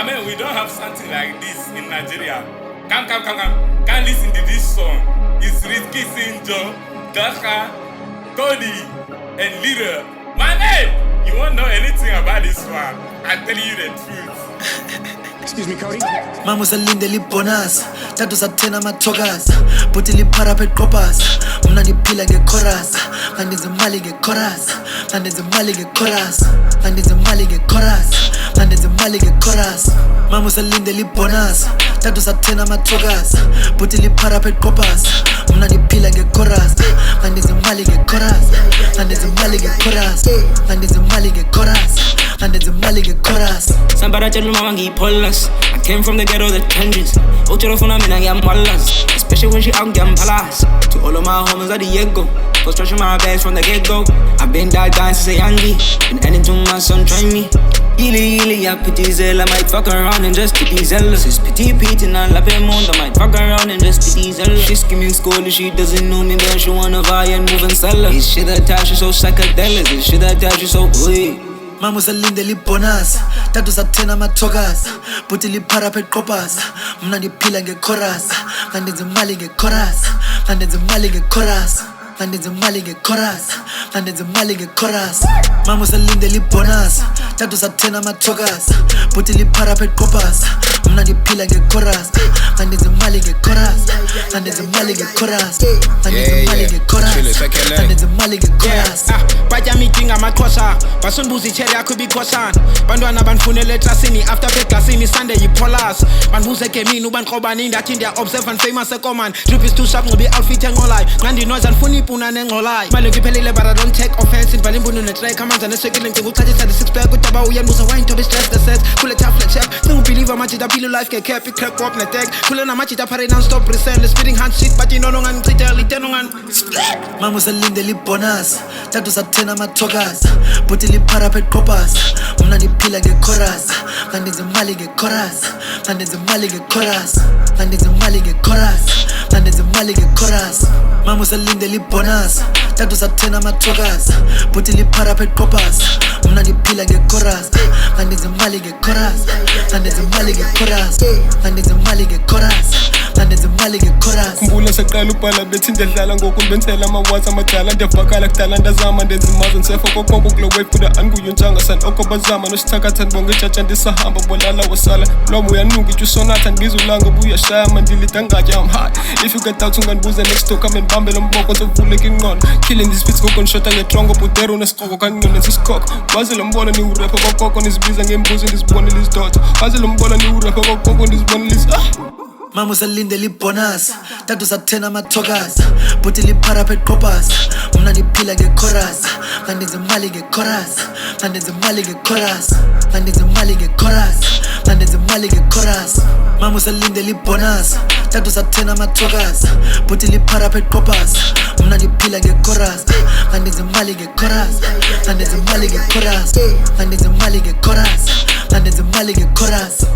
My man, we don't have something like this in Nigeria. Come. Can't listen to this song. It's Risky Sinjo, Gxarha, Codey, and Liro. My man, you won't know anything about this one. I'm telling you the truth. Excuse me, Codey. Mama salinde libonas, tatu satena matogas, buti lipara pet kopas, mna nipila ge chorus, ngandize mali ge chorus, ngandize mali ge chorus, ngandize mali ge chorus, ngandize mali ge chorus. Mama salinde libonas, tatu satena matogas, buti lipara pet kopas, mna nipila ge chorus, ngandize mali ge chorus, ngandize mali ge chorus, ngandize mali ge chorus, ngandize mali ge chorus. Somebody tell mama ngiyipolas. I came from the ghetto, the trenches. Utelefona mina ngiyamwalas, especially when she out ngiyampalas. To all of my homies at the get-go, go stretching my bags from the get-go. I've been that guy since a youngie, been adding to my son, try me. Ili, I pity zell, I might fuck around and just pity zealous. It's pity Pete and I love him on, I might fuck around and just pity zealous. She's skimming school and she doesn't know me, but she wanna buy and move and sell her. This shit attached, you so psychedelic, this shit attached, you so ooey. Mama salinde libonas, tatu satena matogas, buti lipara pet kopas, mna nipila ge chorus, ngandize mali ge chorus, ngandize mali ge chorus, ngandize mali ge chorus, ngandize mali ge chorus. Mama salinde libonas, tatu satena matogas, buti lipara pet kopas, mna nipila ge chorus, ngandize mali ge chorus, ngandize mali ge chorus, ngandize mali ge chorus, ngandize mali ge chorus. Baja meeting amaxhosa basunbuza cherry yakho ibikhosana bantwana bandifunele eklasini after beklasini Sunday yipolas bandibuza egemini ubanqobani ndathi ndiya observe and famous command drip is too sharp ngoba outfit engqolayo nqandi noise andifuna ipuna nengqolayo manje ngiphelile but I don't take offense indibhala imbuno netrack amanzi anesekile ngicinga uxhathisa the six pack udaba uyandibuza why into stress the set kule tafle check ngibelieve amajita philo life ke cap crack up netek kule namajita pare non stop present spitting hand shit but inono ngangichithela iteno ngan Mama salinde libonas, tatu satena matogas, buti lipara pet kopas, mna nipila ge chorus, ngandize mali ge chorus, ngandize mali ge chorus, ngandize mali ge chorus, ngandize mali ge chorus. Mama salinde libonas, tatu satena matogas, buti lipara pet kopas, mna nipila ge chorus, ngandize mali ge chorus, ngandize mali ge chorus, ngandize mali ge chorus, ngandize mali ge chorus. Khumbula saqala ubhala bethi ndedlala ngokundenzela amawazi amadala ndevakala kudala ndazama ndenza imazo nsefa kokoko kulo wave kuda anguyuntshanga saloko bazama nosithakatha ndibonge ijaja ndisahamba bolala wasala lomo uyanuka itsho sonatha ndizulanga ubuyashaya mandilida ngatya I'm high if you get doubt ungandibuza next talk ame ndibambe lo mboko sovuleka ingqondo killing these beats koko ndishota ngetrongo butero nesiqoko kancinci nesisikoko waze lo mbona niwurepha kokoko ndizibiza ngembuzo ndizibonela izidotha waze lo mbona niwurepha kokoko ndizibonela Mama salinde libonas, tatu satena matogas, buti lipara pet kopas, mna nipila ge chorus, ngandize mali ge chorus, ngandize mali ge chorus, ngandize mali ge chorus, ngandize mali ge chorus. Mama salinde libonas, tatu satena matogas, buti lipara pet kopas, mna nipila ge chorus, ngandize mali ge chorus, ngandize mali ge chorus, ngandize mali ge chorus, ngandize mali ge chorus.